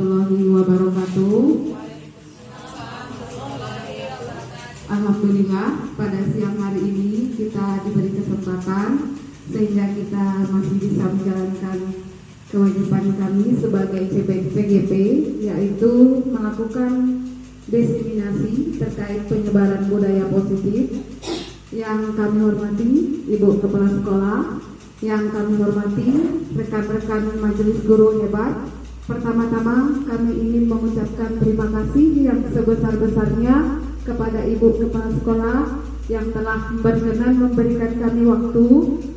warahmatullahi wabarakatuh. Alhamdulillah, pada siang hari ini kita diberi kesempatan sehingga kita masih bisa menjalankan kewajiban kami sebagai PGP, yaitu melakukan diseminasi terkait penyebaran budaya positif. Yang kami hormati Ibu Kepala Sekolah, yang kami hormati rekan-rekan Majelis Guru hebat. Pertama-tama kami ingin mengucapkan terima kasih yang sebesar-besarnya kepada Ibu Kepala Sekolah yang telah berkenan memberikan kami waktu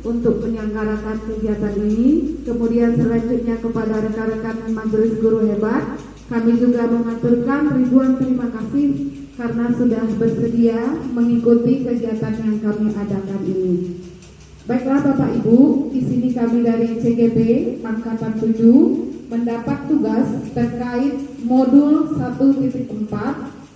untuk menyelenggarakan kegiatan ini. Kemudian selanjutnya kepada rekan-rekan Majelis Guru hebat, kami juga mengaturkan ribuan terima kasih karena sudah bersedia mengikuti kegiatan yang kami adakan ini. Baiklah Bapak Ibu, di sini kami dari CGP Angkatan 7 mendapat tugas terkait modul 1.4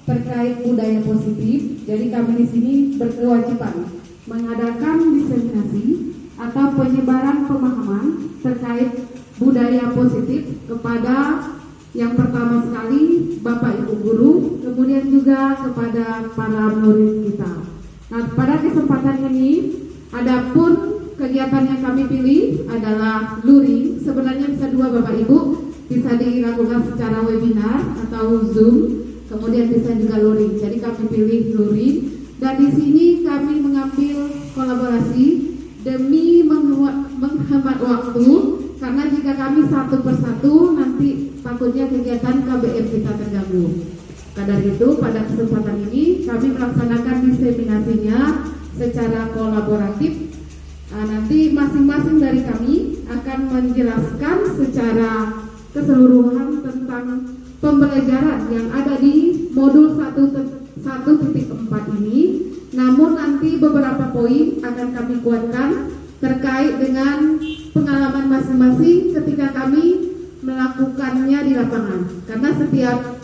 terkait budaya positif. Jadi kami di sini berkewajiban mengadakan diseminasi atau penyebaran pemahaman terkait budaya positif kepada yang pertama sekali Bapak Ibu Guru, kemudian juga kepada para murid kita. Nah, pada kesempatan ini, adapun kegiatan yang kami pilih adalah luring. Sebenarnya bisa dua Bapak Ibu, bisa dilakukan secara webinar atau Zoom, kemudian bisa juga luring. Jadi kami pilih luring, dan di sini kami mengambil kolaborasi demi menghemat waktu, karena jika kami satu persatu nanti takutnya kegiatan KBM kita terganggu. Karena itu pada kesempatan ini kami melaksanakan diseminasinya secara kolaboratif. Nanti masing-masing dari kami akan menjelaskan secara keseluruhan tentang pembelajaran yang ada di modul 1.4 ini. Namun nanti beberapa poin akan kami kuatkan terkait dengan pengalaman masing-masing ketika kami melakukannya di lapangan. Karena setiap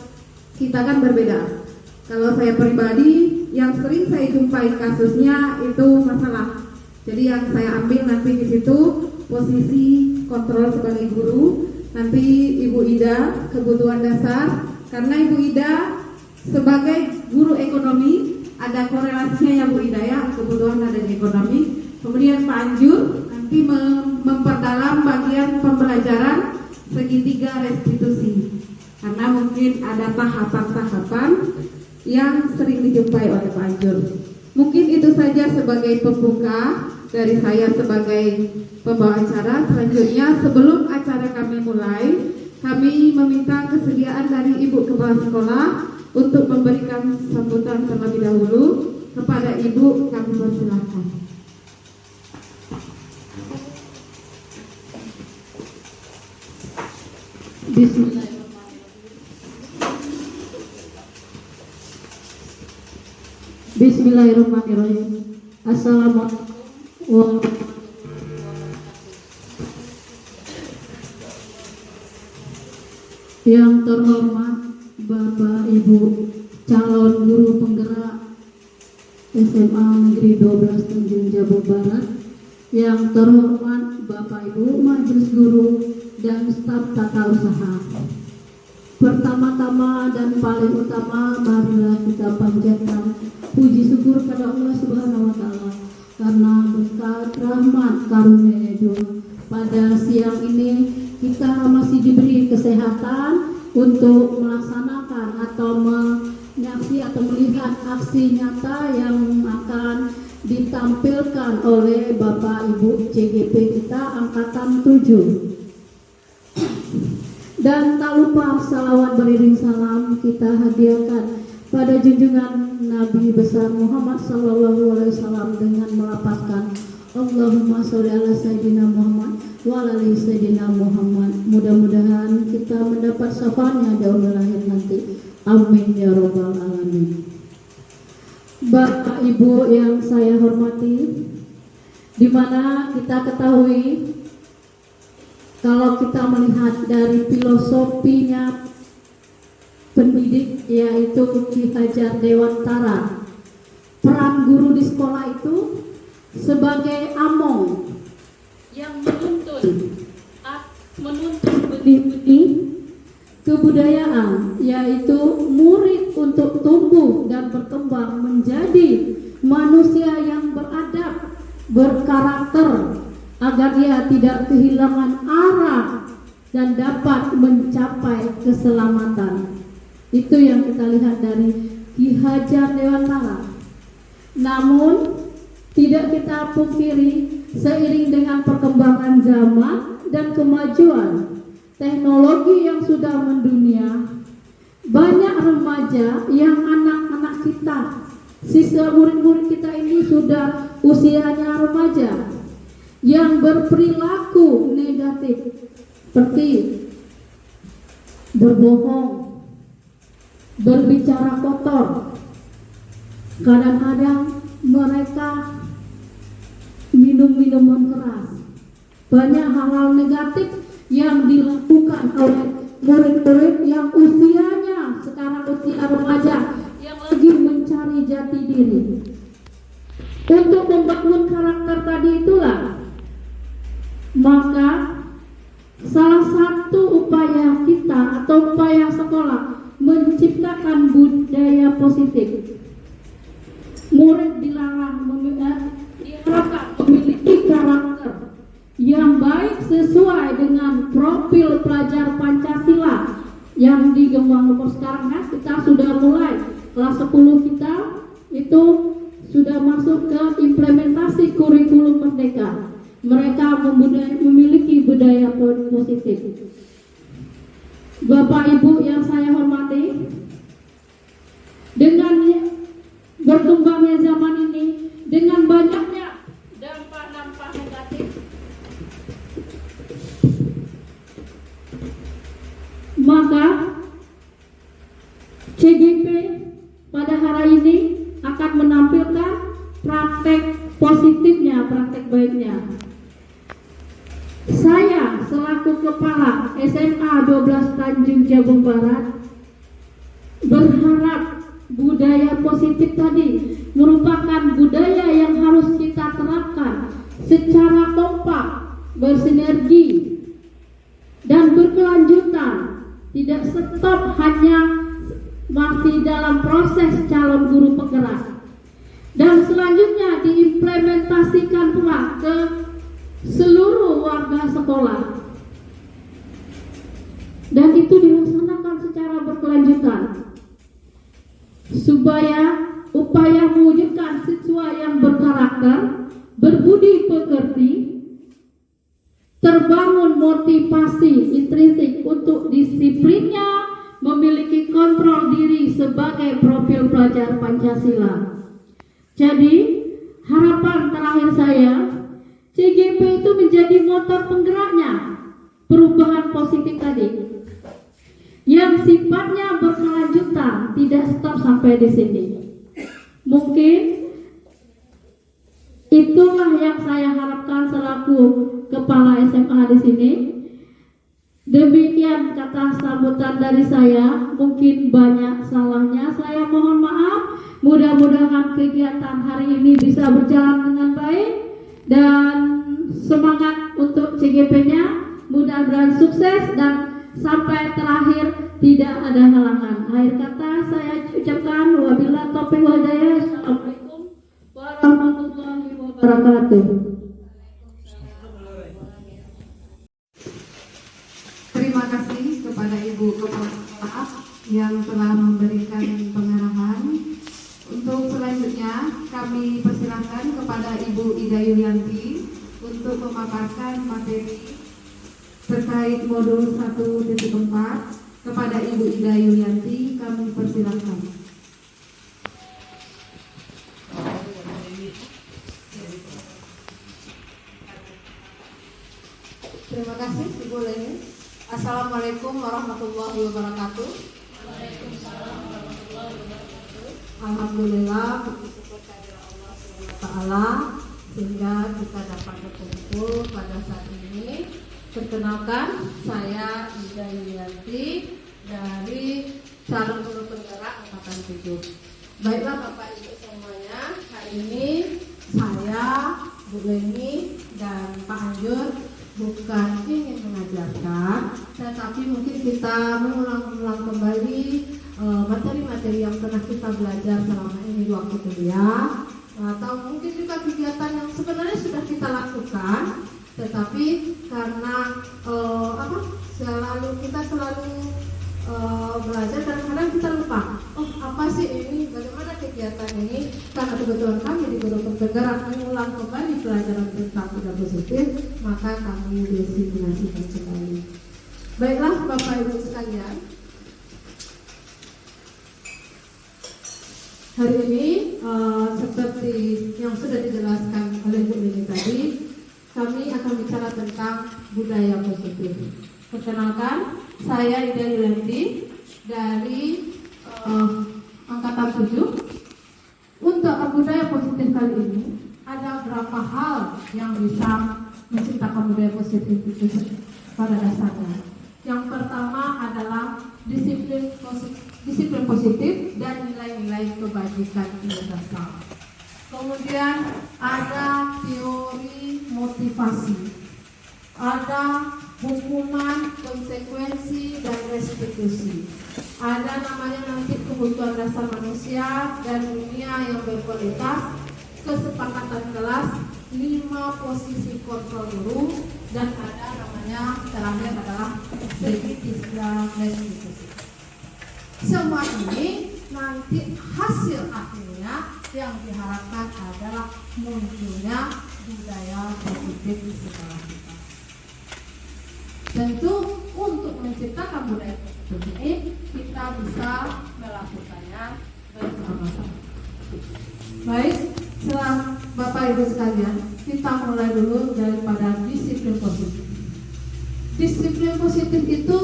kita kan berbeda. Kalau saya pribadi, yang sering saya jumpai kasusnya itu masalah. Jadi yang saya ambil nanti di situ posisi kontrol sebagai guru. Nanti Ibu Ida kebutuhan dasar, karena Ibu Ida sebagai guru ekonomi ada korelasinya ya Bu Ida ya, kebutuhan ada di ekonomi. Kemudian Pak Anjur nanti memperdalam bagian pembelajaran segitiga restitusi, karena mungkin ada tahapan-tahapan yang sering dijumpai oleh Pak Anjur. Mungkin itu saja sebagai pembuka dari saya sebagai pembawa acara. Selanjutnya sebelum acara kami mulai, kami meminta kesediaan dari Ibu Kepala Sekolah untuk memberikan sambutan terlebih dahulu. Kepada Ibu kami persilahkan. Bismillahirrahmanirrahim. Assalamualaikum warahmatullahi wabarakatuh. Yang terhormat Bapak Ibu calon guru penggerak SMA Negeri 12 Tanjung Jabung Barat, yang terhormat Bapak Ibu Majelis Guru dan staf tata usaha. Pertama-tama dan paling utama, marilah kita panjatkan puji syukur kepada Allah Subhanahu wa Ta'ala karena berkat rahmat karunia-Nya pada siang ini kita masih diberi kesehatan untuk melaksanakan atau menyaksikan atau melihat aksi nyata yang akan ditampilkan oleh Bapak Ibu CGP kita Angkatan 7. Dan tak lupa salawat beriring salam kita hadiahkan pada junjungan Nabi besar Muhammad Sallallahu Alaihi Wasallam dengan melapaskan Allahumma sholli ala Sayyidina Muhammad wa ala ali Sayyidina Muhammad. Mudah-mudahan kita mendapat syafaatnya di yaumil akhir nanti. Amin ya robbal alamin. Bapak Ibu yang saya hormati, di mana kita ketahui kalau kita melihat dari filosofinya pendidik, yaitu Ki Hajar Dewantara, peran guru di sekolah itu sebagai among yang menuntun benih-benih kebudayaan, yaitu murid untuk tumbuh dan berkembang menjadi manusia yang beradab, berkarakter, agar dia tidak kehilangan arah dan dapat mencapai keselamatan. Itu yang kita lihat dari Ki Hajar Dewantara. Namun tidak kita pungkiri, seiring dengan perkembangan zaman dan kemajuan teknologi yang sudah mendunia, banyak remaja yang anak-anak kita, siswa murid-murid kita ini sudah usianya remaja, yang berperilaku negatif seperti berbohong, berbicara kotor, kadang-kadang mereka minum minuman keras. Banyak hal-hal negatif yang dilakukan oleh murid-murid yang usianya sekarang usia remaja, yang lagi mencari jati diri. Untuk membangun karakter tadi itulah, maka salah satu upaya kita atau upaya sekolah menciptakan budaya positif. Murid diharapkan memiliki karakter yang baik sesuai dengan profil pelajar Pancasila yang di Gemang sekarang kan kita sudah mulai kelas 10 kita itu sudah masuk ke implementasi kurikulum merdeka. Mereka memiliki budaya positif. Bapak Ibu yang saya hormati, dengan berkembangnya zaman ini, dengan banyaknya dampak-dampak negatif, maka CGP pada hari ini akan menampilkan praktek positifnya, praktek baiknya. Saya selaku Kepala SMA 12 Tanjung Jabung Barat berharap budaya positif tadi merupakan budaya yang harus kita terapkan secara kompak, bersinergi, dan berkelanjutan. Tidak stop hanya masih dalam proses calon guru penggerak, dan selanjutnya diimplementasikan pula ke seluruh warga sekolah, dan itu dilaksanakan secara berkelanjutan supaya upaya mewujudkan siswa yang berkarakter, berbudi pekerti, terbangun motivasi intrinsik untuk disiplinnya, memiliki kontrol diri sebagai profil pelajar Pancasila. Jadi harapan terakhir saya, CGP itu menjadi motor penggeraknya perubahan positif tadi, yang sifatnya berkelanjutan, tidak stop sampai di sini. Mungkin itulah yang saya harapkan selaku Kepala SMA di sini. Demikian kata sambutan dari saya. Mungkin banyak salahnya, saya mohon maaf. Mudah-mudahan kegiatan hari ini bisa berjalan dengan baik, dan semangat untuk CGP-nya, mudah-mudahan sukses dan sampai terakhir tidak ada halangan. Akhir kata saya ucapkan wabillahi taufiq wal hidayah. Assalamualaikum warahmatullahi wabarakatuh. Terima kasih kepada Ibu Kepala Sekolah yang telah memberikan pengarahan. Untuk selanjutnya kami persilakan kepada Ibu Ida Yulianti untuk memaparkan materi terkait modul 1.4. Kepada Ibu Ida Yulianti kami persilakan. Terima kasih Ibu Leni. Assalamualaikum warahmatullahi wabarakatuh. Waalaikumsalam warahmatullahi wabarakatuh. Alhamdulillah, puji syukur kehadirat Allah SWT sehingga kita dapat berkumpul pada saat ini. Perkenalkan, saya Ida Yulianti dari calon guru penggerak angkatan 7. Baiklah Bapak Ibu semuanya, hari ini saya, Bu Leni, dan Pak Anjur bukan ingin mengajar dijelaskan, tetapi mungkin kita mengulang-ulang kembali materi-materi yang pernah kita belajar selama ini di waktu kuliah, atau mungkin juga kegiatan yang sebenarnya sudah kita lakukan, tetapi karena kita selalu belajar, kadang-kadang kita lupa, oh apa sih ini, bagaimana kegiatan ini, karena kebetulan kami di Guru Penggerak mengulang kembali pelajaran tentang budaya positif, maka kami disimulasikan kembali. Baiklah Bapak Ibu sekalian, hari ini seperti yang sudah dijelaskan oleh Bu Lini tadi, kami akan bicara tentang budaya positif. Perkenalkan, saya Ida Yulanti dari Angkatan 7. Untuk budaya positif kali ini, ada beberapa hal yang bisa menciptakan budaya positif itu pada dasarnya. Yang pertama adalah disiplin positif dan nilai-nilai kebajikan universal. Kemudian ada teori motivasi, ada hukuman, konsekuensi, dan restitusi. Ada namanya nanti kebutuhan dasar manusia dan dunia yang berkualitas, kesepakatan kelas, 5 posisi kontrol guru, dan ada namanya terakhir adalah kritis dan restitusi. Semua ini nanti hasil akhirnya yang diharapkan adalah munculnya budaya positif di sekolah kita. Tentu untuk menciptakan budaya positif ini kita bisa melakukannya bersama-sama. Baik, setelah Bapak Ibu sekalian, kita mulai dulu daripada disiplin positif. Disiplin positif itu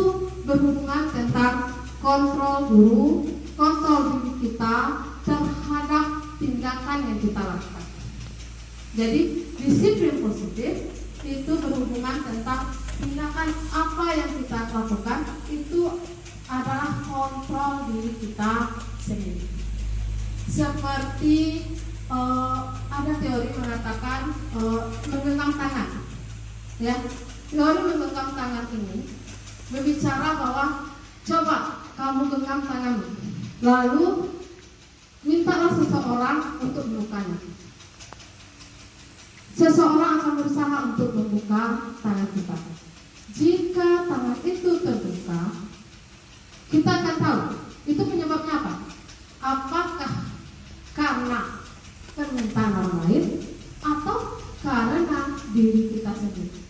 berhubungan tentang kontrol guru, kontrol diri kita terhadap tindakan yang kita lakukan. Jadi disiplin positif itu berhubungan tentang tindakan apa yang kita lakukan itu adalah kontrol diri kita sendiri. Seperti ada teori mengatakan menggenggam tangan, ya. Teori menggenggam tangan ini berbicara bahwa coba kamu genggam tanganmu, lalu mintalah seseorang untuk membukanya. Seseorang akan berusaha untuk membuka tangan kita. Jika tangan itu terbuka, kita akan tahu itu penyebabnya apa. Apakah karena permintaan orang lain atau karena diri kita sendiri.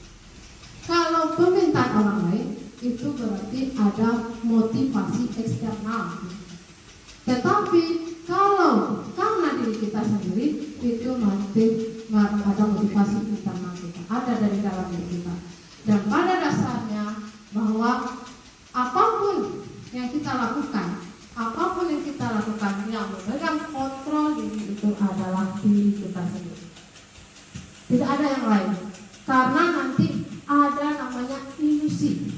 Kalau permintaan orang lain itu berarti ada motivasi eksternal. Tetapi kalau karena diri kita sendiri itu nanti ada motivasi internal kita, ada dari dalam diri kita. Dan pada dasarnya bahwa apapun yang kita lakukan, yang memegang kontrol diri itu adalah diri kita sendiri. Tidak ada yang lain. Karena nanti ada namanya ilusi.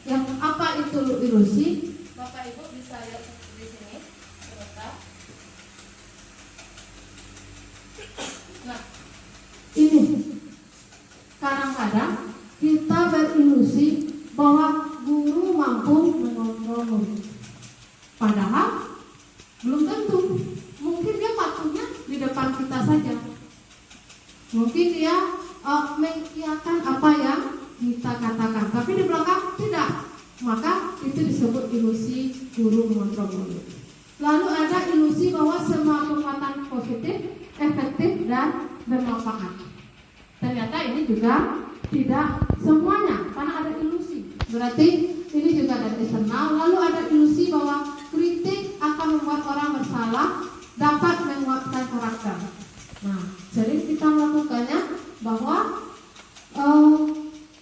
Yang apa itu ilusi? Bapak Ibu bisa lihat di sini. Sebentar. Nah, ini kadang-kadang kita berilusi bahwa guru mampu mengontrol murid. Padahal belum tentu. Mungkin dia patuhnya di depan kita saja. Mungkin dia mengiyakan apa yang kita katakan, tapi di belakang tidak. Maka itu disebut ilusi guru mengontrol murid. Lalu ada ilusi bahwa semua perbuatan positif, efektif, dan bermanfaat. Ternyata ini juga tidak semuanya, karena ada ilusi. Berarti ini juga ada eksternal. Lalu ada ilusi bahwa kritik akan membuat orang bersalah, dapat menguatkan karakter. Nah, jadi kita melakukannya bahwa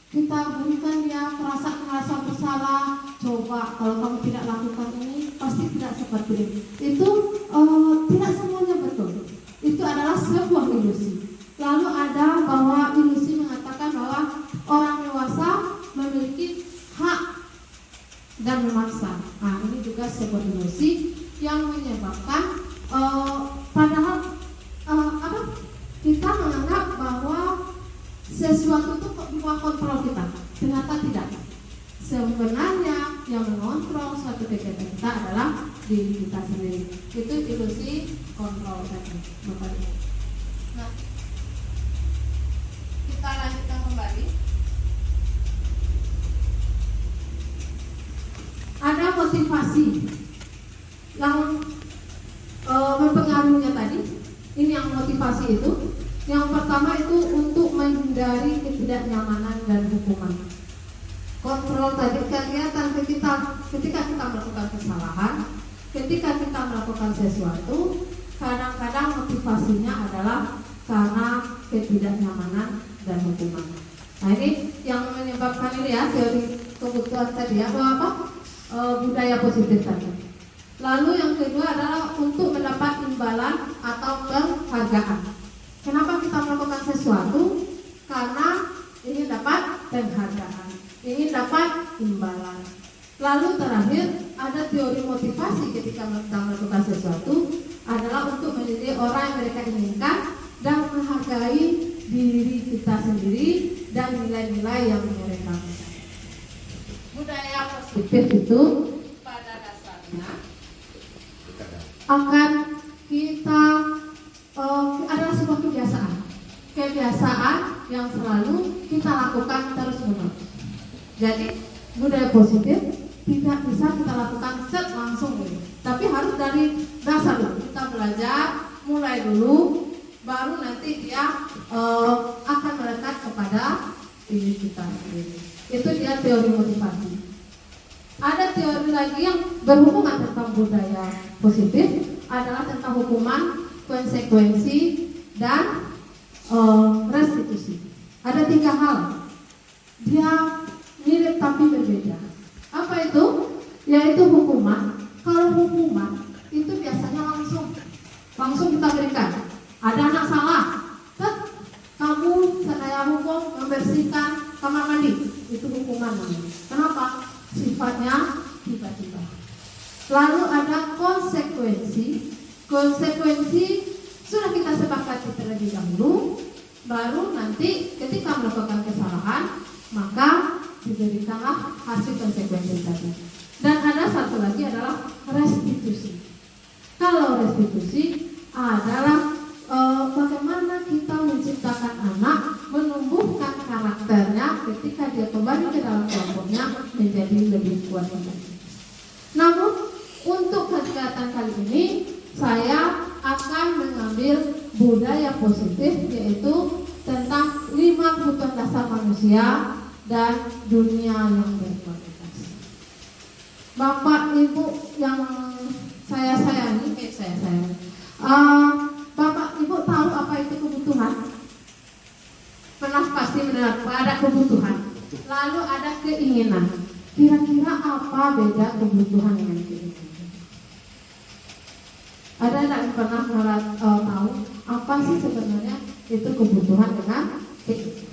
kita berikan dia merasa bersalah. Coba kalau kamu tidak lakukan ini, pasti tidak seperti ini. Itu tidak semuanya betul. Itu adalah sebuah ilusi. Lalu ada bahwa ilusi mengatakan bahwa orang dewasa memiliki hak dan memaksa. Nah, ini juga sebuah ilusi yang menyebabkan padahal kita menganggap bahwa sesuatu itu di bawah kontrol kita. Ternyata tidak. Sebenarnya yang mengontrol suatu kegiatan kita adalah diri kita sendiri. Itu ilusi kontrol tadi, Bapak Ibu. Nah, kita lanjutkan kembali. Ada motivasi yang mempengaruhinya tadi. Ini yang motivasi itu. Yang pertama itu untuk menghindari ketidaknyamanan dan hukuman. Kontrol tadi kegiatan ketika kita melakukan kesalahan, ketika kita melakukan sesuatu, kadang-kadang motivasinya adalah karena ketidaknyamanan dan hukuman. Nah ini yang menyebabkan ini ya teori kebutuhan tadi ya, apa budaya positif tadi. Lalu yang kedua adalah untuk mendapat imbalan atau penghargaan. Kenapa kita melakukan sesuatu? Karena ingin dapat penghargaan, ingin dapat imbalan. Lalu terakhir ada teori motivasi ketika kita melakukan sesuatu adalah untuk menjadi orang yang mereka inginkan dan menghargai diri kita sendiri dan nilai-nilai yang mereka miliki. Budaya positif itu pada dasarnya akan kita adalah sebuah kebiasaan yang selalu kita lakukan terus-menerus. Jadi budaya positif tidak bisa kita lakukan langsung ini, tapi harus dari dasar dulu. Kita belajar mulai dulu, baru nanti dia akan melekat kepada diri kita sendiri. Itu dia teori motivasi. Ada teori lagi yang berhubungan tentang budaya positif adalah tentang hukuman, konsekuensi, dan restitusi. Ada 3 hal. Dia mirip tapi berbeda. Apa itu? Yaitu hukuman. Kalau hukuman itu biasanya langsung kita berikan. Ada anak salah, kamu saya hukum membersihkan kamar mandi. Itu hukuman namanya. Kenapa? Sifatnya tiba-tiba. Lalu ada konsekuensi. Konsekuensi sudah kita sepakati terlebih dahulu, baru nanti ketika melakukan kesalahan maka diberikanlah hasil konsekuensi tadi. Dan ada satu lagi adalah restitusi. Kalau restitusi adalah bagaimana kita menciptakan anak, menumbuhkan karakternya ketika dia kembali ke dalam kelompoknya menjadi lebih kuat lagi. Namun untuk kegiatan kali ini saya akan mengambil budaya positif, yaitu tentang 5 kebutuhan dasar manusia dan dunia yang berkualitas. Bapak Ibu yang saya sayangi, Bapak Ibu tahu apa itu kebutuhan? Pernah pasti mendengar ada kebutuhan, lalu ada keinginan. Kira-kira apa beda kebutuhan dengan keinginan? Ada yang pernah tahu apa sih sebenarnya itu kebutuhan dengan keinginan?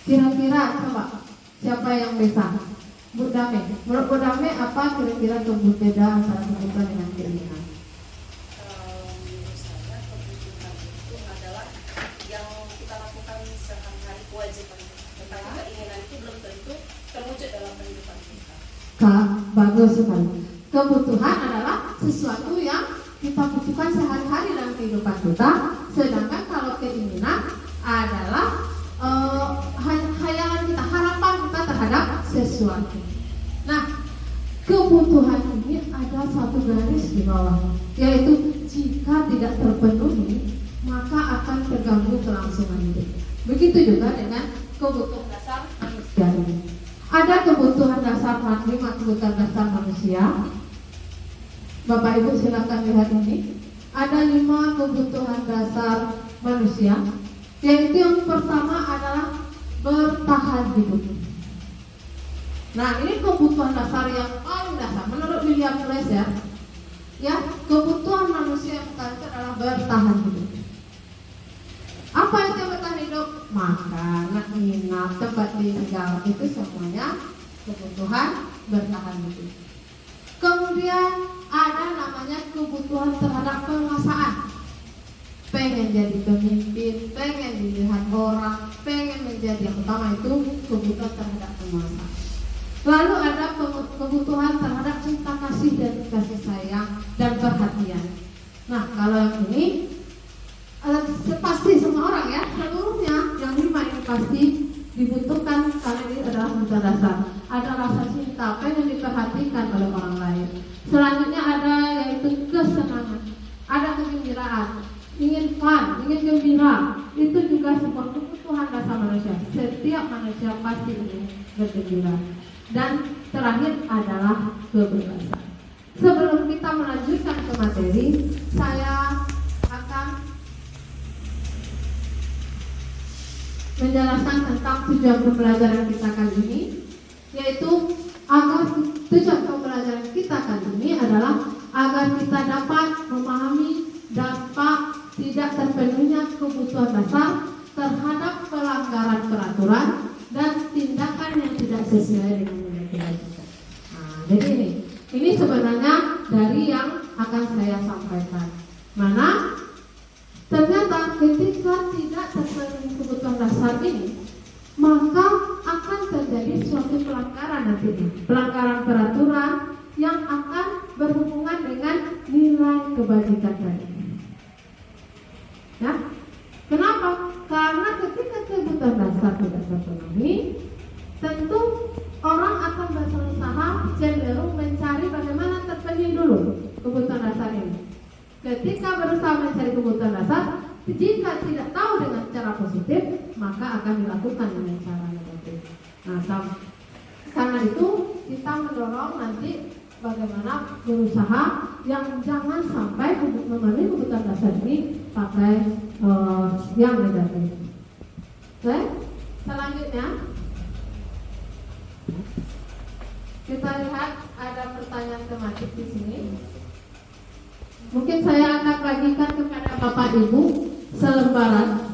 Kira-kira coba siapa yang bisa? Bu Dame, menurut Bu Dame apa kira-kira beda antara kebutuhan dengan keinginan? Menurut saya kebutuhan itu adalah yang kita lakukan sehari-hari, kewajiban kita. Tetapi keinginan itu belum tentu terwujud dalam kehidupan kita. Bagus sekali. Kebutuhan adalah sesuatu yang kita butuhkan sehari-hari dalam kehidupan kita, sedangkan kalau keinginan adalah hayalan kita, harapan kita terhadap sesuatu. Nah, kebutuhan ini ada satu garis di bawah, yaitu jika tidak terpenuhi maka akan terganggu kelangsungan hidup. Begitu juga dengan kebutuhan dasar manusia ini. Ada kebutuhan dasar 5 kebutuhan dasar manusia. Bapak Ibu silakan lihat ini. Ada 5 kebutuhan dasar manusia, yaitu yang pertama adalah bertahan hidup. Nah, ini kebutuhan dasar yang paling dasar menurut William Glasser. Ya, kebutuhan manusia yang pertama itu adalah bertahan hidup. Apa itu bertahan hidup? Makan, minum, tempat tinggal, itu semuanya kebutuhan bertahan hidup. Kemudian ada namanya kebutuhan terhadap penguasaan. pengen jadi pemimpin, pengen dilihat orang, pengen menjadi yang utama itu kebutuhan terhadap penguasa. Lalu ada kebutuhan terhadap cinta kasih dan kasih sayang dan perhatian. Nah, kalau yang ini pasti semua orang ya, seluruhnya yang 5 ini pasti dibutuhkan karena ini adalah kebutuhan dasar. Ada rasa cinta, pengen diperhatikan oleh orang lain. Selanjutnya ada yaitu kesenangan, ada kegembiraan, ingin fun, ingin gembira. Itu juga sebuah kebutuhan dasar manusia. Setiap manusia pasti ingin bergembira. Dan terakhir adalah kebebasan. Sebelum kita melanjutkan ke materi, saya akan menjelaskan tentang tujuan pembelajaran kita kali ini, yaitu agar tujuan pembelajaran kita kali ini adalah agar kita dapat memahami dampak tidak terpenuhnya kebutuhan dasar terhadap pelanggaran peraturan dan tindakan yang tidak sesuai dengan nilai kebajikan. Nah, jadi ini sebenarnya dari yang akan saya sampaikan. Mana ternyata ketika tidak terpenuhi kebutuhan dasar ini, maka akan terjadi suatu pelanggaran nantinya, pelanggaran peraturan yang akan berhubungan dengan nilai kebajikan tadi. Ya, kenapa? Karena ketika kebutuhan dasar tidak terpenuhi, tentu orang akan berusaha cenderung mencari bagaimana terpenuhi dulu kebutuhan dasar ini. Ketika berusaha mencari kebutuhan dasar, jika tidak tahu dengan cara positif, maka akan dilakukan dengan cara negatif. Nah, karena itu kita mendorong nanti bagaimana berusaha yang jangan sampai memenuhi kebutuhan dasar ini pakai yang negatif. Oke, selanjutnya kita lihat ada pertanyaan tematik di sini. Mungkin saya akan bagikan kepada Bapak Ibu selembaran.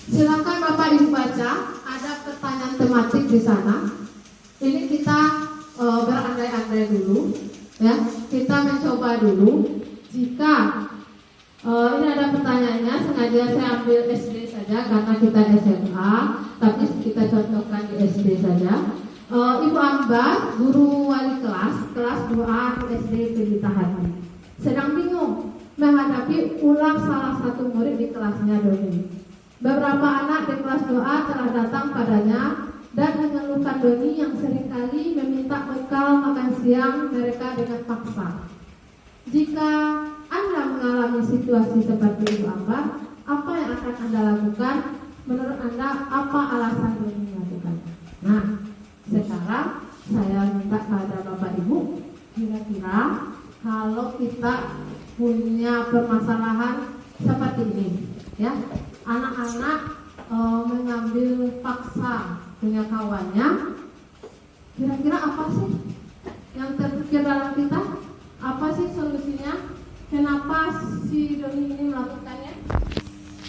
Silakan Bapak Ibu baca, ada pertanyaan tematik di sana. Ini kita berandai-andai dulu, ya. Kita mencoba dulu. Jika ini ada pertanyaannya, sengaja saya ambil SD saja karena kita SMA, tapi kita contohkan di SD saja. Ibu Ambar, guru wali kelas 2A SD Pelita Hati, sedang bingung menghadapi ulang salah satu murid di kelasnya Doni. Beberapa anak di kelas 2A telah datang padanya dan mengeluhkan Doni yang seringkali meminta bekal makan siang mereka dengan paksa. Jika Anda mengalami situasi seperti Ibu Ambar, apa yang akan Anda lakukan? Menurut Anda, apa alasan Doni melakukan? Nah, sekarang saya minta pada Bapak Ibu, kira-kira kalau kita punya permasalahan seperti ini, ya, anak-anak mengambil paksa punya kawannya, kira-kira apa sih yang terpikir dalam kita? Apa sih solusinya? Kenapa si Doni ini melakukannya?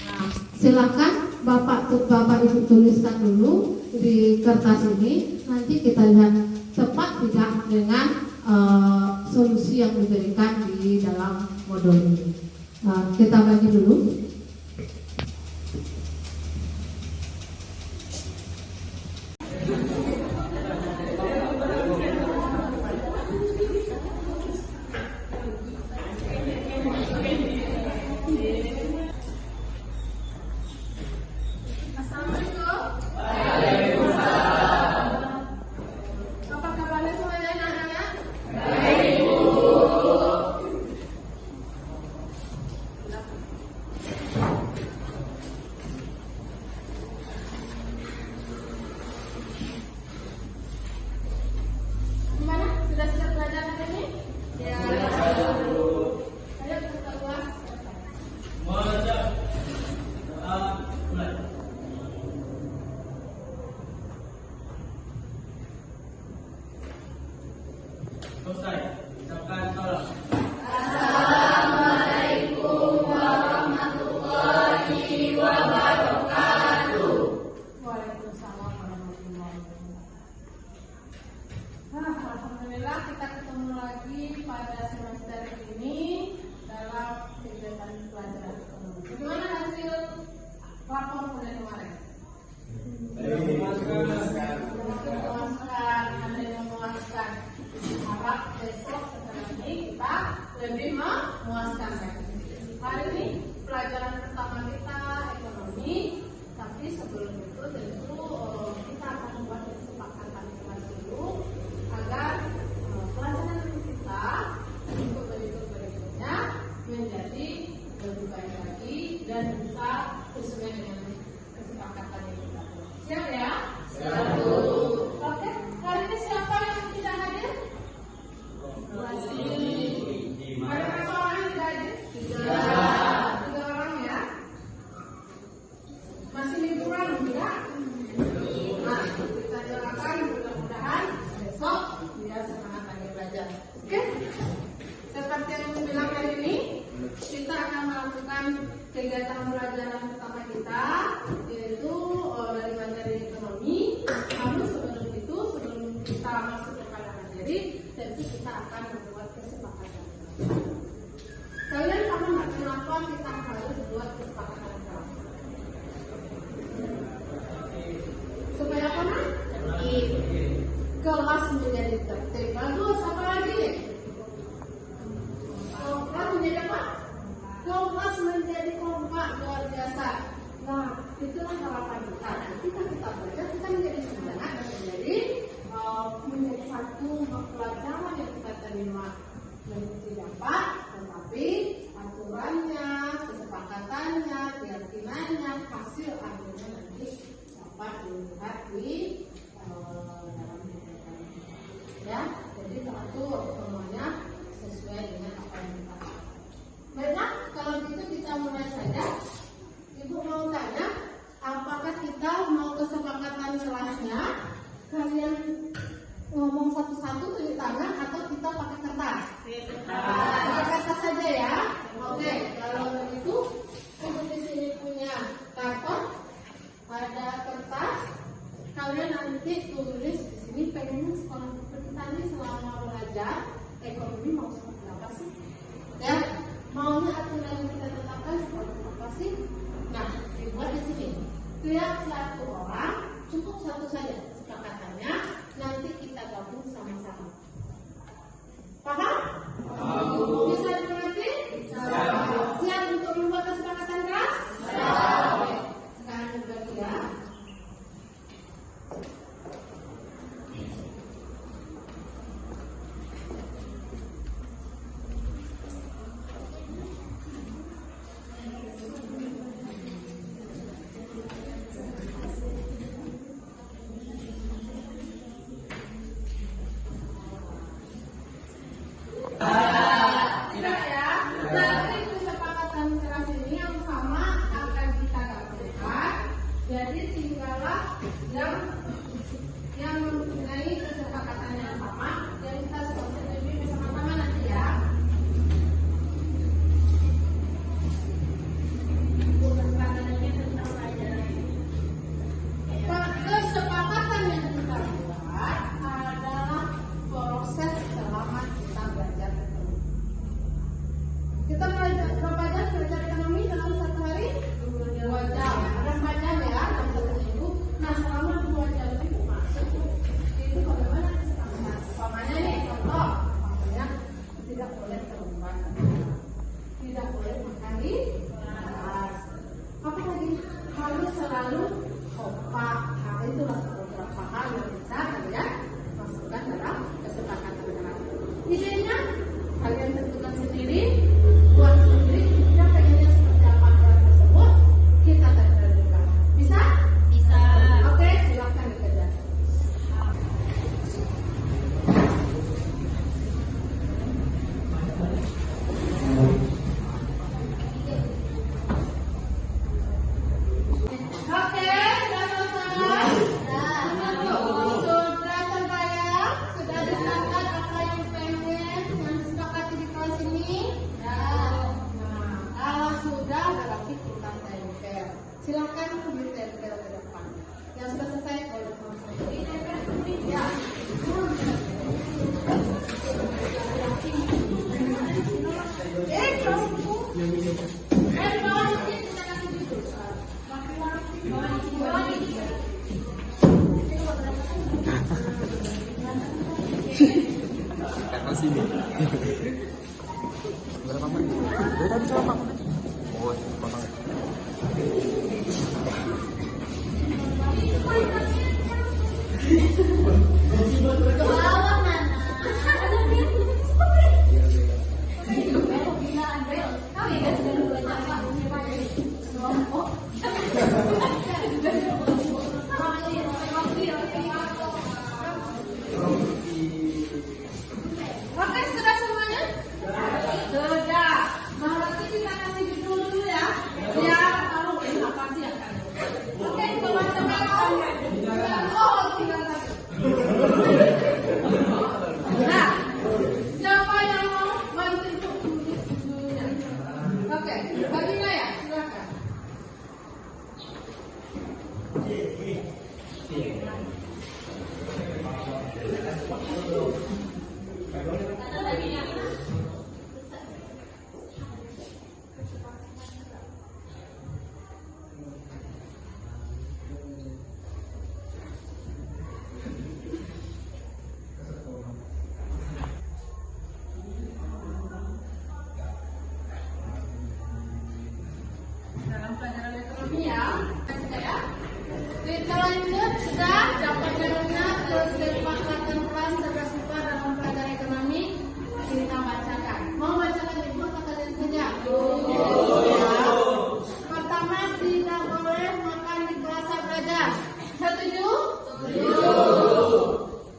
Nah, silakan Bapak Ibu tuliskan dulu di kertas ini. Nanti kita lihat tepat tidak dengan solusi yang diberikan di dalam modul ini. Nah, kita bagi dulu. lebih baik lagi dan bisa sesuai dengan kesepakatan yang kita buat. Siap ya? Siap. Oke, hari ini siapa yang tidak hadir? Ada berapa orang yang tidak hadir? Tiga orang ya. Masih liburan enggak? Nah, kita doakan mudah-mudahan besok dia semangat lagi belajar. Oke? Seperti yang saya bilang hari ini, kita akan melakukan kegiatan pembelajaran pertama kita, yaitu dari materi ekonomi. Namun sebelum itu, sebelum kita masuk kepada materi, tentu kita akan membuat kesepakatan. Kalian tahu nggak kenapa kita harus buat kesepakatan? Supaya apa nak? Kelas menjadi tertib. Bagus, apa lagi? Kelas menjadi apa? Kelas menjadi kompak, luar biasa. Nah, itulah harapan kita. Ketika kita belajar, kita menjadi semangat dan menjadi satu pelajaran yang kita terima. Dan didapat, tetapi aturannya, kesepakatannya, keyakinannya, hasil akhirnya nanti dapat dilihat di dalam kegiatan. Ya, jadi teratur semuanya sesuai dengan apa yang kita lakukan. Baiklah, kalau gitu kita mulai saja. Ibu mau tanya, apakah kita mau kesepakatan kelasnya? Kalian ngomong satu-satu tunjuk tangan atau kita pakai kertas? Pakai kertas saja ya. Oke, kalau begitu, ibu di sini punya karton, ada kertas. Kalian nanti tulis di sini pengennya sekolah kita ini selama belajar ekonomi mau seperti apa sih? Ya, maunya aturan yang kita tetapkan seperti apa sih? Nah, dibuat di sini. Tiap satu orang cukup satu saja kesepakatannya. Nanti kita gabung sama-sama. Paham? Bisa dimengerti? Siap untuk membuat kesepakatan kelas? Oke. Sekarang berbagi ya. Tidak ya. Nanti kesepakatan kelas ini yang sama akan kita gabungkan. Jadi tinggallah yang mempunyai kesepakatan yang sama dan kita seperti bersama-sama nanti ya. Kesepakatan yang kita buat adalah proses selama kita belajar ekonomi. Kita belajar berapa jam belajar ekonomi dalam satu hari? 2 jam. Ada 4 jam ya dalam satu minggu. Nah, selama 2 jam itu masuk itu bagaimana kesepakatan? Umpamanya nih contoh, umpamanya tidak boleh terlambat, tidak boleh makan di kelas. Apa lagi? Harus selalu kompak. Nah, itulah beberapa hal yang bisa kalian masukkan dalam kesepakatan kelas. Idenya kalian tentukan sendiri, buat sendiri. Kita pengennya seperti apa kelas tersebut, kita tentukan. Bisa? Bisa. Oke, silakan dikerjakan. Oke, sudah selesai. Sudah terbayang, sudah disahkan apa yang pengen yang disepakati di kelas ini. Nah, kalau sudah berarti kita tempel. Silakan ditempel ke depan. Yang sudah selesai boleh langsung ya. Karena sini. Berapa menit? Dari tadi cuma 4 menit. Oh, potong. ekonomi ya. Sudah ya. Kita lanjut, sudah dapat jadwalnya kesepakatan kelas cerdas cermat dalam pelajaran ekonomi. Kita bacakan. Mau bacakan ibu atau kalian saja? Ya. Pertama, tidak boleh makan di kelas belajar. Setuju?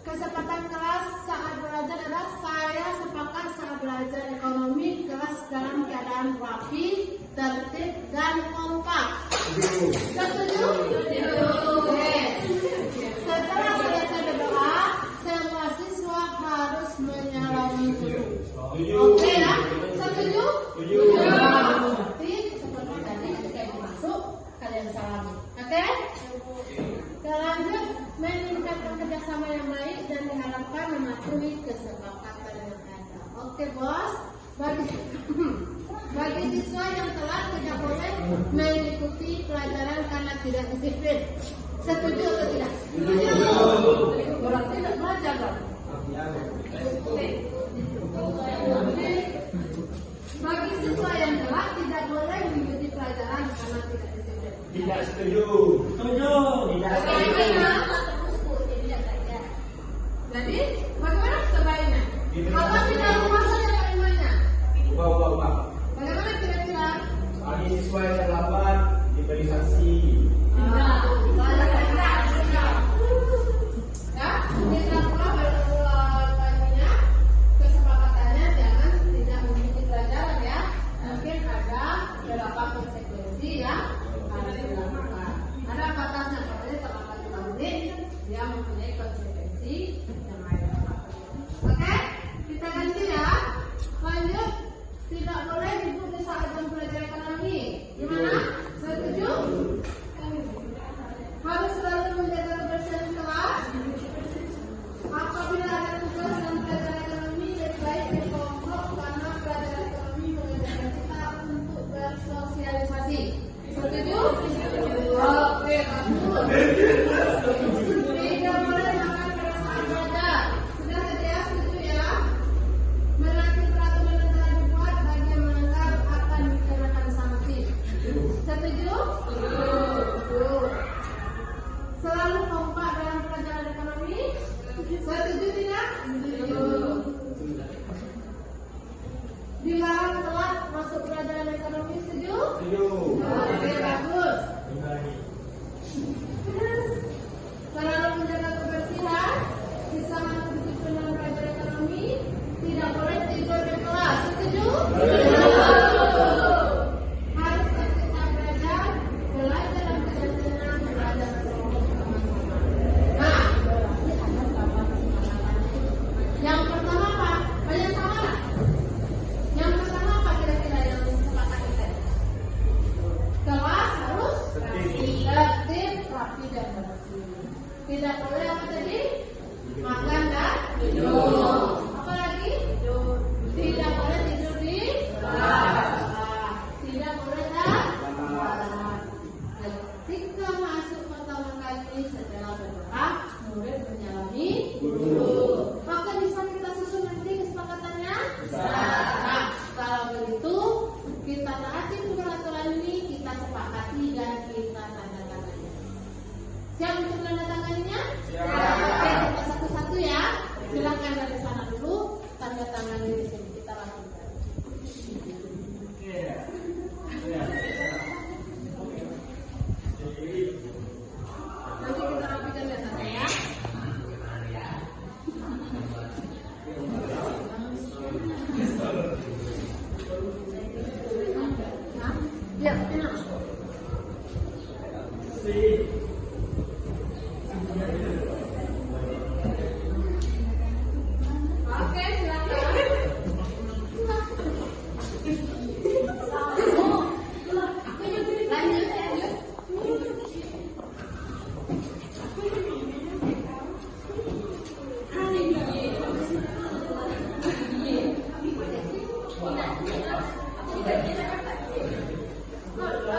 Kesempatan kelas saat belajar adalah saya sepakat saat belajar ekonomi kelas dalam keadaan rapi, tertib dan kompak. Setuju? Oke. Setelah selesai berdoa, semua siswa harus menyalami guru. Oke ya? Setuju? Berarti seperti tadi ketika ibu masuk, kalian salami. Oke? Lanjut, meningkatkan kerjasama yang baik dan diharapkan mematuhi kesepakatan yang ada. Oke bos, bagi siswa yang telat tidak boleh mengikuti pelajaran karena tidak disiplin. Setuju atau tidak? Setuju. Berarti tidak belajar dong. Bagi siswa yang telat tidak boleh mengikuti pelajaran karena tidak disiplin. Tidak setuju. Setuju. Tidak Bagaimana? Jadi, bagaimana sebaiknya? Kalau tidak puasa dari mana? Ubah. Bagaimana kira-kira? Bagi siswa yang terlambat diberi sanksi. Ya, kita baginya kesepakatannya jangan tidak mengikuti pelajaran ya. Mungkin ada beberapa konsekuensi yang harus dilakukan. Ada batasnya, pokoknya terlambat 5 menit dia mempunyai konsekuensi yang ada. Oke, kita ganti ya. Lanjut, tidak boleh ribut di saat jam belajar ekonomi. Gimana? Setuju? Harus selalu menjaga kebersihan kelas. Apabila ada tugas dalam pelajaran ekonomi, lebih baik berkelompok karena pelajaran ekonomi mengajarkan kita untuk bersosialisasi. Setuju? Oke, tidak boleh makan pada saat belajar. Sudah saja, setuju ya? Menaati peraturan yang telah dibuat bagi yang melanggar akan dikenakan sanksi. Setuju? Setuju. Selalu kompak dalam pelajaran ekonomi. Setuju tidak? Setuju. Dilarang telat masuk pelajaran ekonomi. Setuju? Setuju. Oke, bagus. Selalu menjaga kebersihan, bisa masuk disiplin dalam pelajaran ekonomi, tidak boleh tidur di kelas. Setuju? Harus ketika belajar dan tidak tenang, belajar bersama-sama. Nah, berarti ada beberapa kesepakatan. Yang pertama apa? Banyak sama nggak? Yang pertama apa kira-kira yang sepakat kita? Kelas harus tertib, rapi dan bersih. Tidak boleh apa tadi? Makan dan minum. Apa lagi? Tidak boleh tidur di kelas. Tidak boleh dan ketika masuk pertama kali setelah berdoa, murid menyalami guru. Maka bisa kita susun nanti kesepakatannya? Bisa. Nah, kalau begitu kita taati peraturan ini, kita sepakati dan kita tanda tangani. Siap untuk tanda tanganinya? Siap. Oke, kita satu-satu ya. Silakan dari sana dulu, tanda tangani di sini kita lakukan. Nanti kita rapikan ya sana ya. Ya, enak. Oke, silakan. Lanjut.